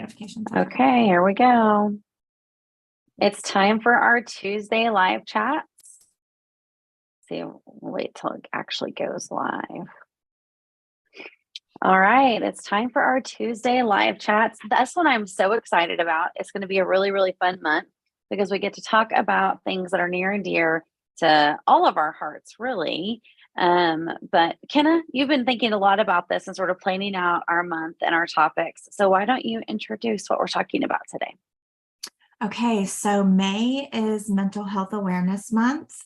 notifications. Okay, here we go. It's time for our Tuesday live chats. See, we'll wait till it actually goes live. All right, it's time for our Tuesday live chats. That's what I'm so excited about. It's going to be a really, really fun month because we get to talk about things that are near and dear to all of our hearts, really. But Kenna, you've been thinking a lot about this and sort of planning out our month and our topics. So why don't you introduce what we're talking about today? Okay, so May is Mental Health Awareness Month.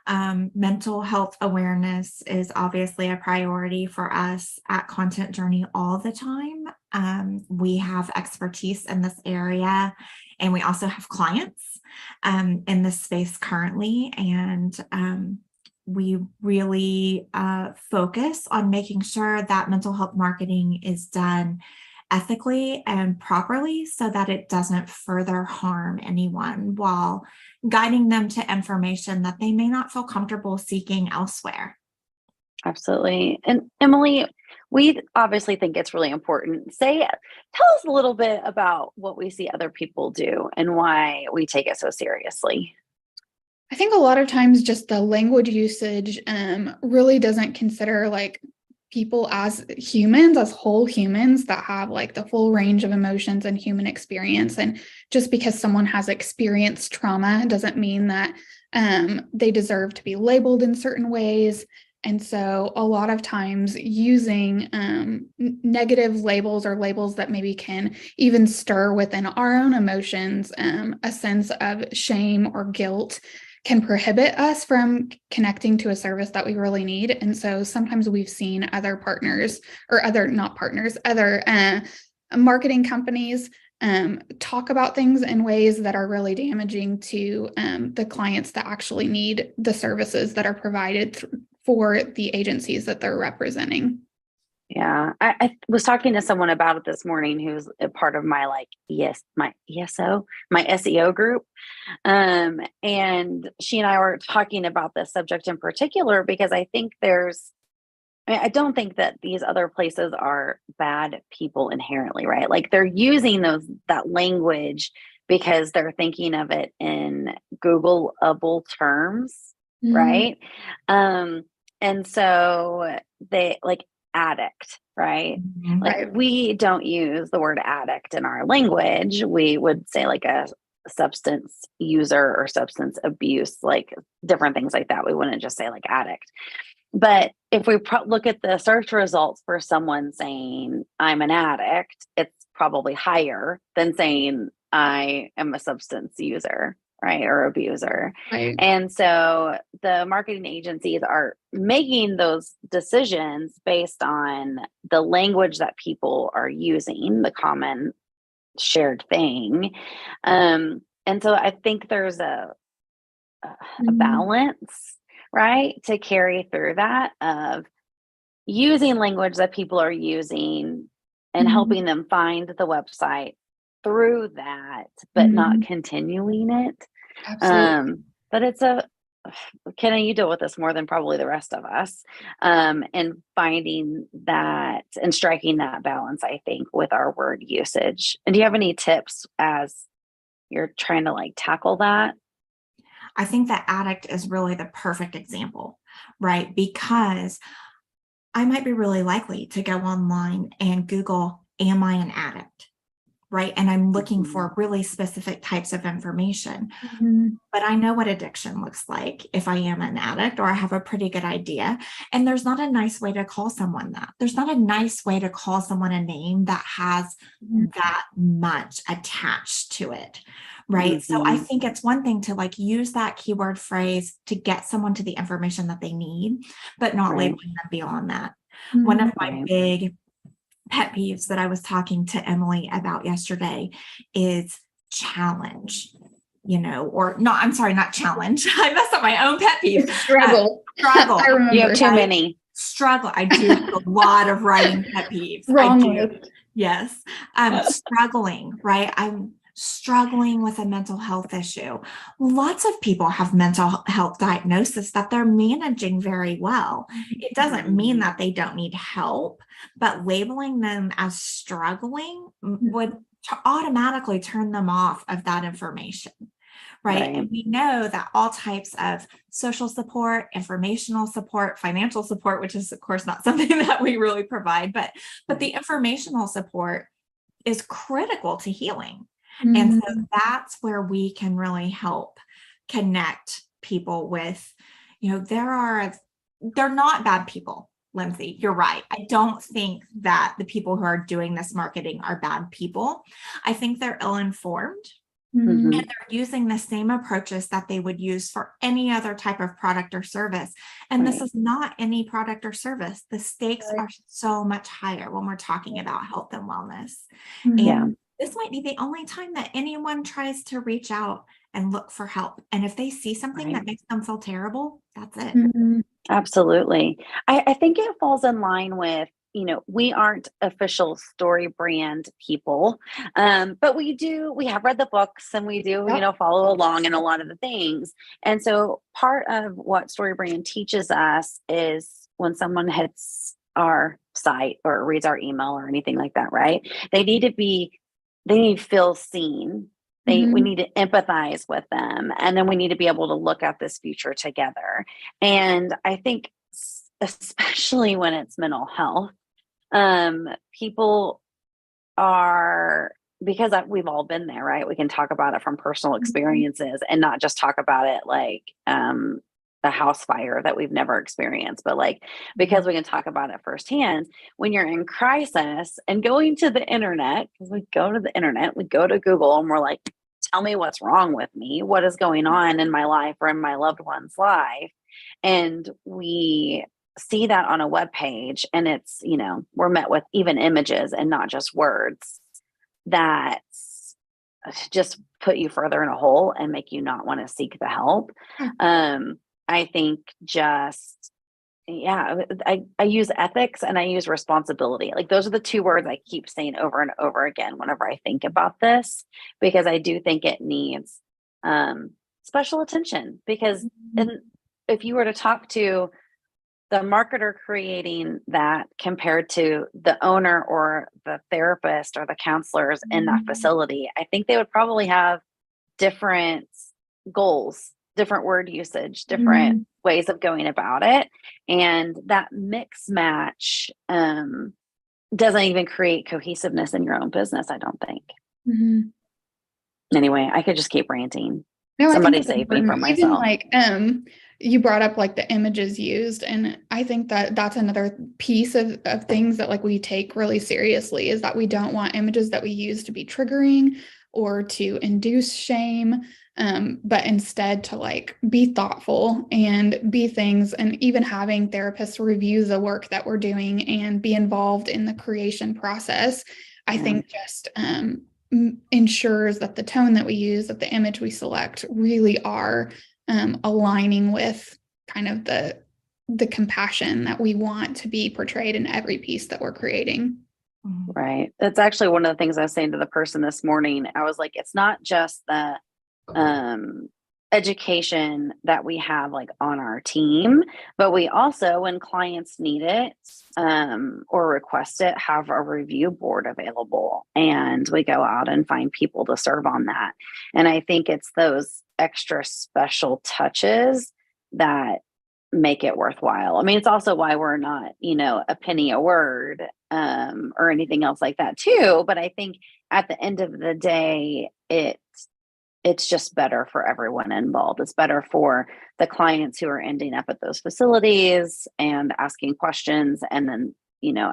Mental health awareness is obviously a priority for us at Content Journey all the time. We have expertise in this area, and we also have clients in this space currently. And we really focus on making sure that mental health marketing is done ethically and properly so that it doesn't further harm anyone while guiding them to information that they may not feel comfortable seeking elsewhere. Absolutely. And Emily, we obviously think it's really important. Tell us a little bit about what we see other people do and why we take it so seriously. I think a lot of times just the language usage really doesn't consider like people as humans, as whole humans that have like the full range of emotions and human experience. And just because someone has experienced trauma doesn't mean that they deserve to be labeled in certain ways. And so a lot of times using negative labels or labels that maybe can even stir within our own emotions a sense of shame or guilt can prohibit us from connecting to a service that we really need. And so sometimes we've seen other partners or other marketing companies talk about things in ways that are really damaging to the clients that actually need the services that are provided for the agencies that they're representing. Yeah, I was talking to someone about it this morning who's a part of my my SEO group. And she and I were talking about this subject in particular because I think I don't think that these other places are bad people inherently, right? Like they're using that language because they're thinking of it in Googleable terms, right? And so they like addict, right? Mm-hmm. Like we don't use the word addict in our language. We would say like a substance user or substance abuse, like different things like that. We wouldn't just say like addict. But if we look at the search results for someone saying I'm an addict, it's probably higher than saying I am a substance user, right? Or abuser. Right. And so the marketing agencies are making those decisions based on the language that people are using, the common shared thing. And so I think there's a balance, right? To carry through that of using language that people are using and helping them find the website through that, but not continuing it. Absolutely. But it's Kenna, you deal with this more than probably the rest of us. And finding that and striking that balance, I think, with our word usage. And do you have any tips as you're trying to like tackle that? I think that addict is really the perfect example, right? Because I might be really likely to go online and Google, am I an addict? Right. And I'm looking for really specific types of information. But I know what addiction looks like if I am an addict, or I have a pretty good idea. And there's not a nice way to call someone that. There's not a nice way to call someone a name that has that much attached to it. Right. So I think it's one thing to like use that keyword phrase to get someone to the information that they need, but not labeling them beyond that. One of my big pet peeves that I was talking to Emily about yesterday is challenge, or no, I'm sorry, not challenge. I messed up my own pet peeve. Struggle. Struggle. You have too many. Struggle. I do have a lot of writing pet peeves. Wrong I do. list. Yes. Struggling, right? struggling with a mental health issue. Lots of people have mental health diagnosis that they're managing very well. It doesn't mean that they don't need help, but labeling them as struggling would automatically turn them off of that information. Right. Right. And we know that all types of social support, informational support, financial support, which is of course not something that we really provide, but the informational support is critical to healing. And so that's where we can really help connect people with, they're not bad people, Lindsay. You're right. I don't think that the people who are doing this marketing are bad people. I think they're ill-informed. Mhm. And they're using the same approaches that they would use for any other type of product or service. And this Right. is not any product or service. The stakes Right. are so much higher when we're talking about health and wellness. Yeah. And this might be the only time that anyone tries to reach out and look for help. And if they see something Right. that makes them feel terrible, that's it. Absolutely. I think it falls in line with, we aren't official story brand people, but we have read the books and we do, Yep. follow along in a lot of the things. And so part of what story brand teaches us is when someone hits our site or reads our email or anything like that, right? They need to feel seen. We need to empathize with them. And then we need to be able to look at this future together. And I think especially when it's mental health, people are, because we've all been there, right? We can talk about it from personal experiences and not just talk about it like a house fire that we've never experienced, but like, because we can talk about it firsthand. When you're in crisis and going to the internet, because we go to the internet, we go to Google and we're like, tell me what's wrong with me. What is going on in my life or in my loved one's life? And we see that on a web page and it's, we're met with even images and not just words that just put you further in a hole and make you not want to seek the help. I think I use ethics and I use responsibility. Like those are the two words I keep saying over and over again whenever I think about this, because I do think it needs special attention. Because if you were to talk to the marketer creating that compared to the owner or the therapist or the counselors in that facility, I think they would probably have different goals, different word usage, different ways of going about it. And that mix match doesn't even create cohesiveness in your own business, I don't think. Anyway, I could just keep ranting. No, Somebody I think save it's me from important. Even myself. like you brought up like the images used, and I think that that's another piece of things that like we take really seriously, is that we don't want images that we use to be triggering or to induce shame, but instead to like be thoughtful and be things, and even having therapists review the work that we're doing and be involved in the creation process. I think just ensures that the tone that we use, that the image we select really are aligning with kind of the compassion that we want to be portrayed in every piece that we're creating. Right. That's actually one of the things I was saying to the person this morning. I was like, it's not just the education that we have like on our team, but we also, when clients need it or request it, have a review board available, and we go out and find people to serve on that. And I think it's those extra special touches that make it worthwhile. I mean, it's also why we're not, a penny a word or anything else like that too. But I think at the end of the day, it's just better for everyone involved. It's better for the clients who are ending up at those facilities and asking questions. And then,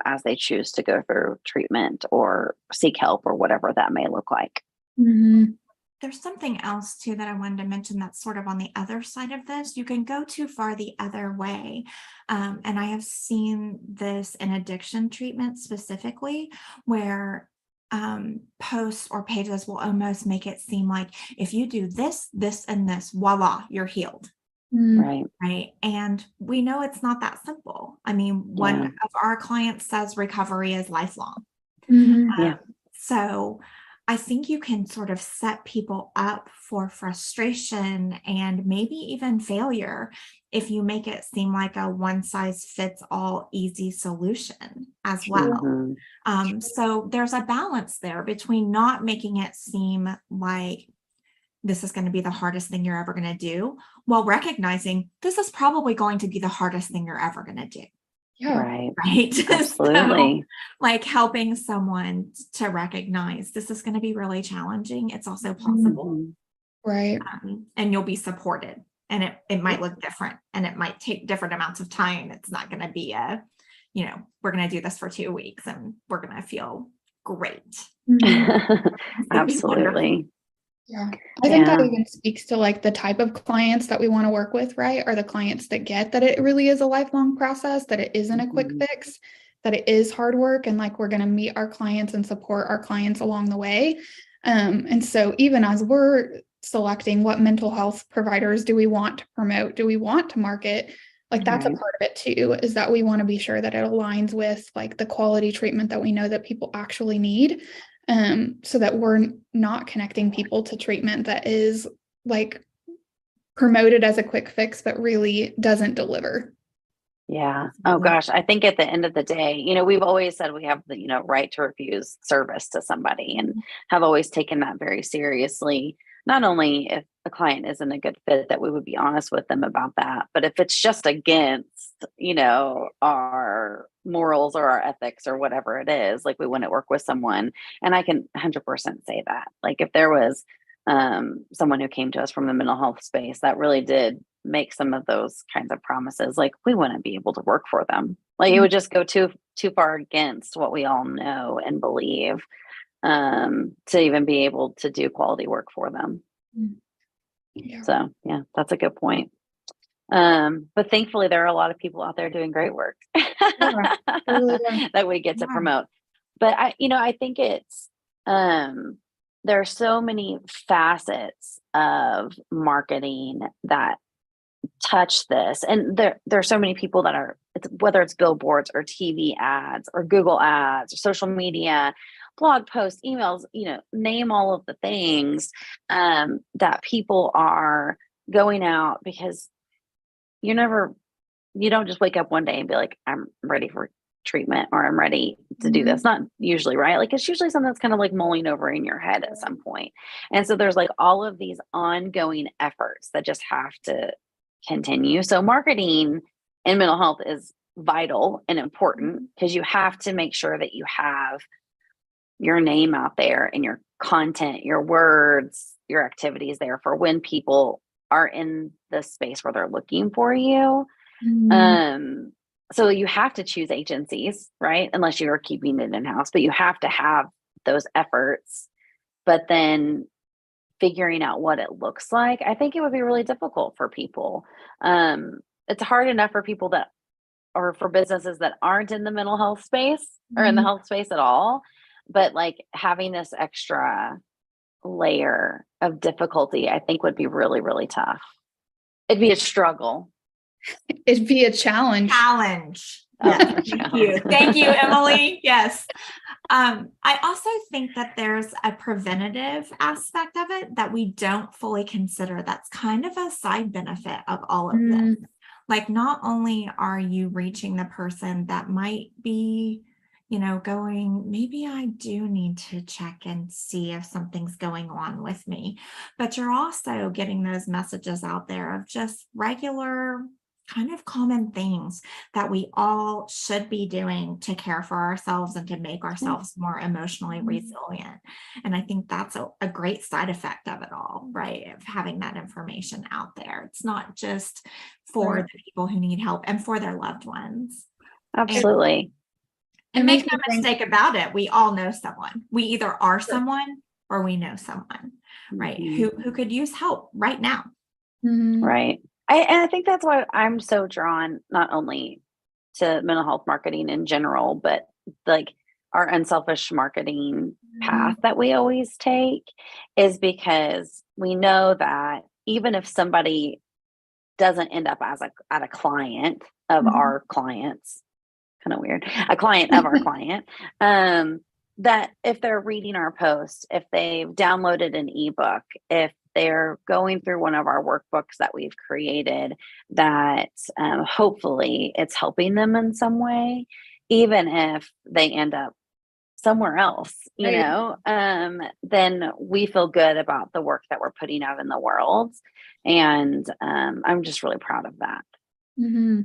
as they choose to go through treatment or seek help or whatever that may look like. There's something else too that I wanted to mention that's sort of on the other side of this. You can go too far the other way. And I have seen this in addiction treatment specifically, where posts or pages will almost make it seem like if you do this, this, and this, voila, you're healed. Right. Right. And we know it's not that simple. I mean, one of our clients says recovery is lifelong. Yeah. So I think you can sort of set people up for frustration and maybe even failure if you make it seem like a one size fits all easy solution as well. Mhm. So there's a balance there between not making it seem like this is going to be the hardest thing you're ever going to do, while recognizing this is probably going to be the hardest thing you're ever going to do. Yeah. Right. Right. So, Absolutely. like helping someone to recognize this is going to be really challenging. It's also possible. Mhm. Right. And you'll be supported. And it might look different and it might take different amounts of time. It's not going to be we're going to do this for 2 weeks and we're going to feel great. Mhm. Absolutely. Yeah. I think that Yeah. even speaks to like the type of clients that we want to work with, right? Are the clients that get that it really is a lifelong process, that it isn't a quick Mhm. fix, that it is hard work, and like we're going to meet our clients and support our clients along the way. And so even as we're selecting what mental health providers do we want to promote, do we want to market, like that's a Right. part of it too, is that we want to be sure that it aligns with like the quality treatment that we know that people actually need. So that we're not connecting people to treatment that is like promoted as a quick fix, but really doesn't deliver. Yeah. Oh gosh. I think at the end of the day, we've always said we have the, right to refuse service to somebody and have always taken that very seriously. Not only if a client isn't a good fit, that we would be honest with them about that, but if it's just against, our morals or our ethics or whatever it is, like we wouldn't work with someone. And I can 100% say that. Like if there was someone who came to us from the mental health space that really did make some of those kinds of promises, like we wouldn't be able to work for them. Like it would just go too far against what we all know and believe, to even be able to do quality work for them. Yeah. So yeah, that's a good point. But thankfully there are a lot of people out there doing great work Totally are. that we get to Yeah. promote. But I think it's there are so many facets of marketing that touch this, and there are so many people that are, whether it's billboards or TV ads or Google ads or social media, blog posts, emails, name all of the things that people are going out, because you don't just wake up one day and be like, I'm ready for treatment or I'm ready to do this. Not usually, right? Like it's usually something that's kind of like mulling over in your head at some point. And so there's like all of these ongoing efforts that just have to continue. So marketing in mental health is vital and important because you have to make sure that you have your name out there and your content, your words, your activities there for when people are in the space where they're looking for you. So you have to choose agencies, right? Unless you're keeping it in-house, but you have to have those efforts. But then figuring out what it looks like, I think it would be really difficult for people. It's hard enough for people that, or for businesses that aren't in the mental health space or in the health space at all. But like having this extra layer of difficulty, I think would be really, really tough. It'd be a struggle. It'd be a challenge. Yes, thank you. Thank you, Emily. Yes. I also think that there's a preventative aspect of it that we don't fully consider. That's kind of a side benefit of all of this. Like, not only are you reaching the person that might be, going, maybe I do need to check and see if something's going on with me, but you're also getting those messages out there of just regular kind of common things that we all should be doing to care for ourselves and to make ourselves more emotionally resilient. And I think that's a great side effect of it all, right? Of having that information out there. It's not just for the people who need help and for their loved ones. Absolutely. And make no mistake about it, we all know someone. We either are someone or we know someone, right? Who could use help right now. Right. And I think that's why I'm so drawn not only to mental health marketing in general, but like our unselfish marketing path that we always take is because we know that even if somebody doesn't end up as a client of our clients, kind of weird, a client of our client, that if they're reading our post, if they've downloaded an ebook, if they're going through one of our workbooks that we've created, that hopefully it's helping them in some way, even if they end up somewhere else, Right. then we feel good about the work that we're putting out in the world. And I'm just really proud of that. hmm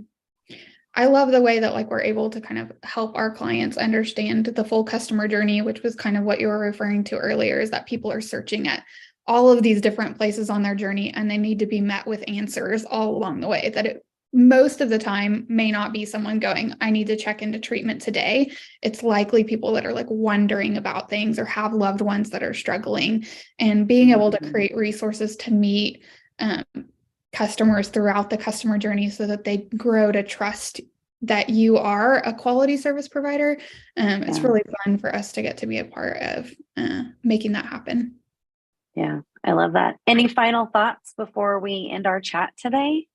I love the way that like we're able to kind of help our clients understand the full customer journey, which was kind of what you were referring to earlier, is that people are searching at all of these different places on their journey and they need to be met with answers all along the way. That it most of the time may not be someone going, I need to check into treatment today. It's likely people that are like wondering about things or have loved ones that are struggling, and being able to create resources to meet customers throughout the customer journey so that they grow to trust that you are a quality service provider. It's Yeah. really fun for us to get to be a part of making that happen. Yeah, I love that. Any final thoughts before we end our chat today?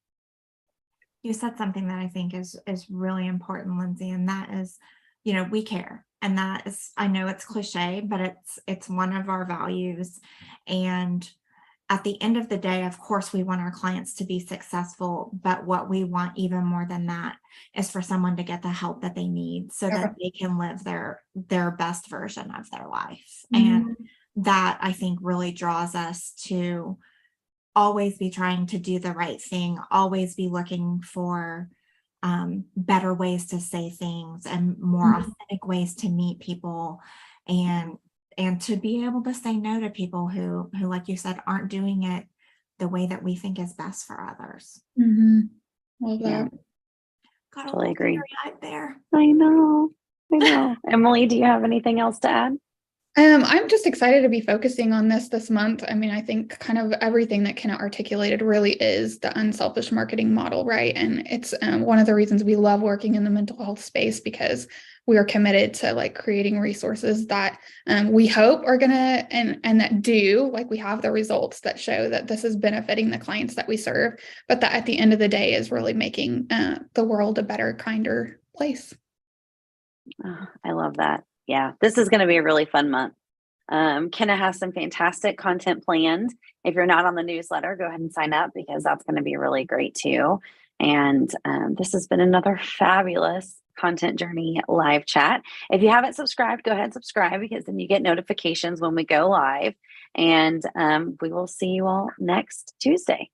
You said something that I think is really important, Lindsay, and that is, we care. And that is, I know it's cliche, but it's one of our values. And at the end of the day, of course, we want our clients to be successful, but what we want even more than that is for someone to get the help that they need so that they can live their best version of their life. And that, I think, really draws us to always be trying to do the right thing, always be looking for better ways to say things and more authentic ways to meet people, and to be able to say no to people who, like you said, aren't doing it the way that we think is best for others. Love Yeah, that. Got a totally little agree. teary-eyed there. I know. Emily, do you have anything else to add? I'm just excited to be focusing on this month. I mean, I think kind of everything that Kenna articulated really is the unselfish marketing model, right? And it's one of the reasons we love working in the mental health space, because we are committed to like creating resources that we hope are gonna and that do, like, we have the results that show that this is benefiting the clients that we serve, but that at the end of the day is really making the world a better, kinder place. Oh, I love that. Yeah, this is going to be a really fun month. Kenna has some fantastic content planned. If you're not on the newsletter, go ahead and sign up, because that's going to be really great too. And this has been another fabulous Content Journey live chat. If you haven't subscribed, go ahead and subscribe, because then you get notifications when we go live. And we will see you all next Tuesday.